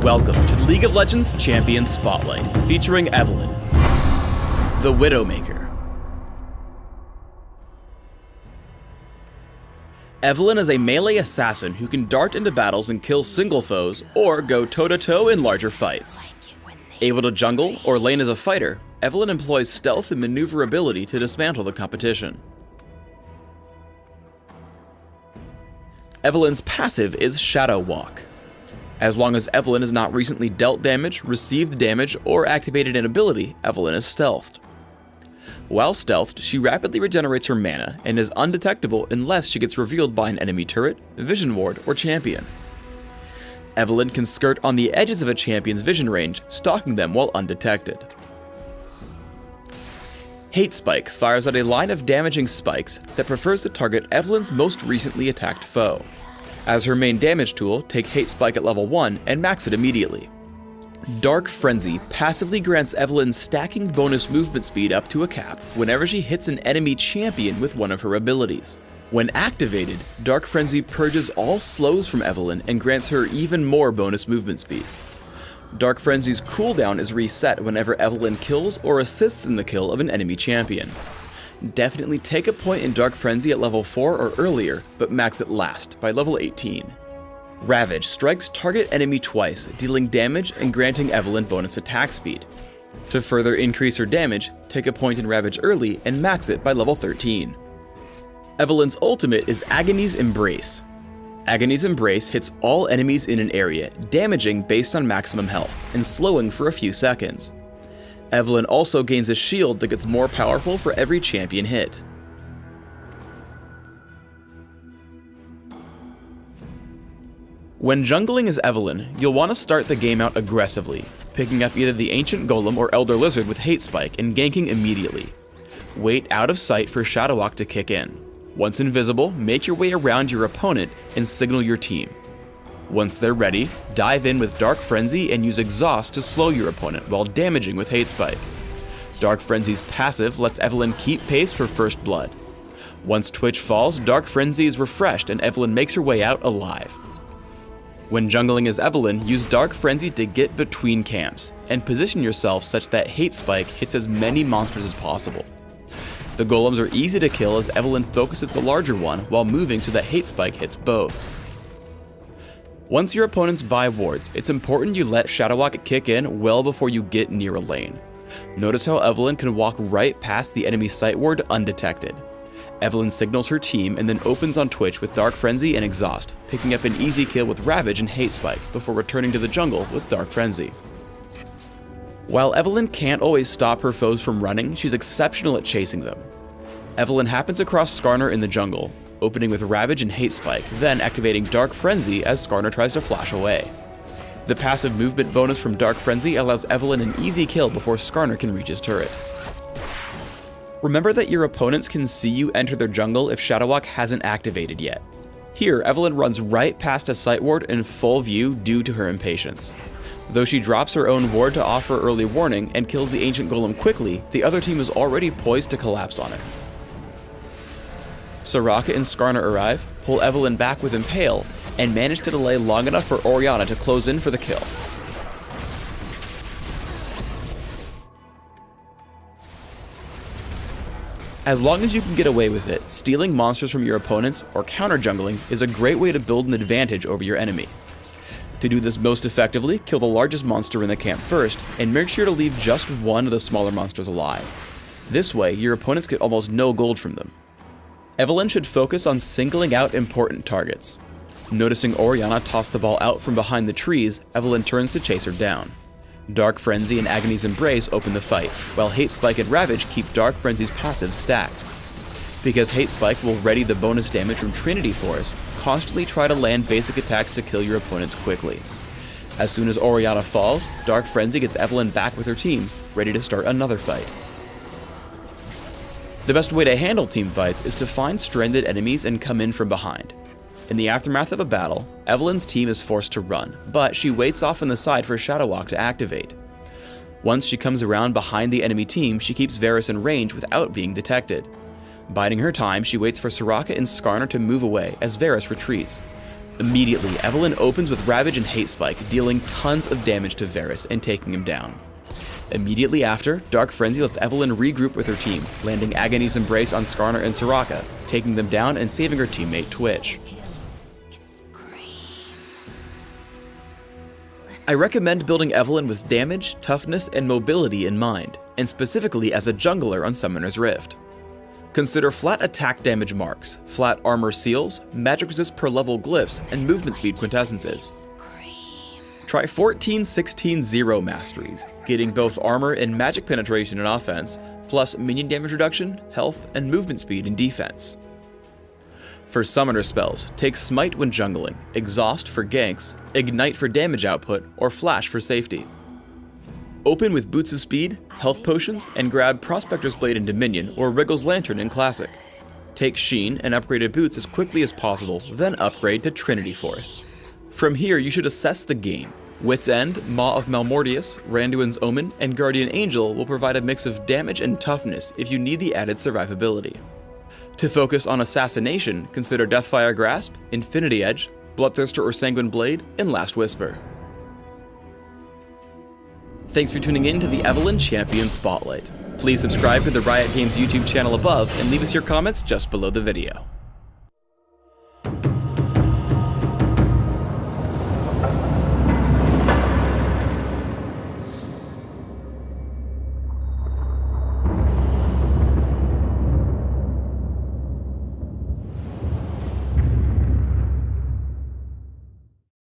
Welcome to the League of Legends Champion Spotlight, featuring Evelynn, the Widowmaker. Evelynn is a melee assassin who can dart into battles and kill single foes, or go toe-to-toe in larger fights. Able to jungle or lane as a fighter, Evelynn employs stealth and maneuverability to dismantle the competition. Evelynn's passive is Shadow Walk. As long as Evelynn has not recently dealt damage, received damage, or activated an ability, Evelynn is stealthed. While stealthed, she rapidly regenerates her mana and is undetectable unless she gets revealed by an enemy turret, vision ward, or champion. Evelynn can skirt on the edges of a champion's vision range, stalking them while undetected. Hate Spike fires out a line of damaging spikes that prefers to target Evelynn's most recently attacked foe. As her main damage tool, take Hate Spike at level 1 and max it immediately. Dark Frenzy passively grants Evelynn stacking bonus movement speed up to a cap whenever she hits an enemy champion with one of her abilities. When activated, Dark Frenzy purges all slows from Evelynn and grants her even more bonus movement speed. Dark Frenzy's cooldown is reset whenever Evelynn kills or assists in the kill of an enemy champion. Definitely take a point in Dark Frenzy at level 4 or earlier, but max it last, by level 18. Ravage strikes target enemy twice, dealing damage and granting Evelynn bonus attack speed. To further increase her damage, take a point in Ravage early and max it by level 13. Evelynn's ultimate is Agony's Embrace. Agony's Embrace hits all enemies in an area, damaging based on maximum health, and slowing for a few seconds. Evelynn also gains a shield that gets more powerful for every champion hit. When jungling as Evelynn, you'll want to start the game out aggressively, picking up either the Ancient Golem or Elder Lizard with Hate Spike and ganking immediately. Wait out of sight for Shadow Walk to kick in. Once invisible, make your way around your opponent and signal your team. Once they're ready, dive in with Dark Frenzy and use Exhaust to slow your opponent while damaging with Hate Spike. Dark Frenzy's passive lets Evelynn keep pace for first blood. Once Twitch falls, Dark Frenzy is refreshed and Evelynn makes her way out alive. When jungling as Evelynn, use Dark Frenzy to get between camps, and position yourself such that Hate Spike hits as many monsters as possible. The golems are easy to kill as Evelynn focuses the larger one while moving so that Hate Spike hits both. Once your opponents buy wards, it's important you let Shadow Walk kick in well before you get near a lane. Notice how Evelynn can walk right past the enemy sight ward undetected. Evelynn signals her team and then opens on Twitch with Dark Frenzy and Exhaust, picking up an easy kill with Ravage and Hate Spike before returning to the jungle with Dark Frenzy. While Evelynn can't always stop her foes from running, she's exceptional at chasing them. Evelynn happens across Skarner in the jungle, opening with Ravage and Hate Spike, then activating Dark Frenzy as Skarner tries to flash away. The passive movement bonus from Dark Frenzy allows Evelynn an easy kill before Skarner can reach his turret. Remember that your opponents can see you enter their jungle if Shadow Walk hasn't activated yet. Here, Evelynn runs right past a sight ward in full view due to her impatience. Though she drops her own ward to offer early warning and kills the Ancient Golem quickly, the other team is already poised to collapse on it. Soraka and Skarner arrive, pull Evelynn back with Impale, and manage to delay long enough for Orianna to close in for the kill. As long as you can get away with it, stealing monsters from your opponents or counter-jungling is a great way to build an advantage over your enemy. To do this most effectively, kill the largest monster in the camp first, and make sure to leave just one of the smaller monsters alive. This way, your opponents get almost no gold from them. Evelynn should focus on singling out important targets. Noticing Orianna toss the ball out from behind the trees, Evelynn turns to chase her down. Dark Frenzy and Agony's Embrace open the fight, while Hate Spike and Ravage keep Dark Frenzy's passive stacked. Because Hate Spike will ready the bonus damage from Trinity Force, constantly try to land basic attacks to kill your opponents quickly. As soon as Orianna falls, Dark Frenzy gets Evelynn back with her team, ready to start another fight. The best way to handle team fights is to find stranded enemies and come in from behind. In the aftermath of a battle, Evelynn's team is forced to run, but she waits off on the side for Shadow Walk to activate. Once she comes around behind the enemy team, she keeps Varus in range without being detected. Biding her time, she waits for Soraka and Skarner to move away as Varus retreats. Immediately, Evelynn opens with Ravage and Hate Spike, dealing tons of damage to Varus and taking him down. Immediately after, Dark Frenzy lets Evelynn regroup with her team, landing Agony's Embrace on Skarner and Soraka, taking them down and saving her teammate Twitch. I recommend building Evelynn with damage, toughness, and mobility in mind, and specifically as a jungler on Summoner's Rift. Consider flat attack damage marks, flat armor seals, magic resist per level glyphs, and movement speed quintessences. Try 14-16-0 masteries, getting both armor and magic penetration in offense, plus minion damage reduction, health, and movement speed in defense. For summoner spells, take Smite when jungling, Exhaust for ganks, Ignite for damage output, or Flash for safety. Open with Boots of Speed, Health Potions, and grab Prospector's Blade in Dominion or Wriggle's Lantern in Classic. Take Sheen and upgraded boots as quickly as possible, then upgrade to Trinity Force. From here, you should assess the game. Wit's End, Maw of Malmortius, Randuin's Omen, and Guardian Angel will provide a mix of damage and toughness if you need the added survivability. To focus on assassination, consider Deathfire Grasp, Infinity Edge, Bloodthirster or Sanguine Blade, and Last Whisper. Thanks for tuning in to the Evelynn Champion Spotlight. Please subscribe to the Riot Games YouTube channel above and leave us your comments just below the video.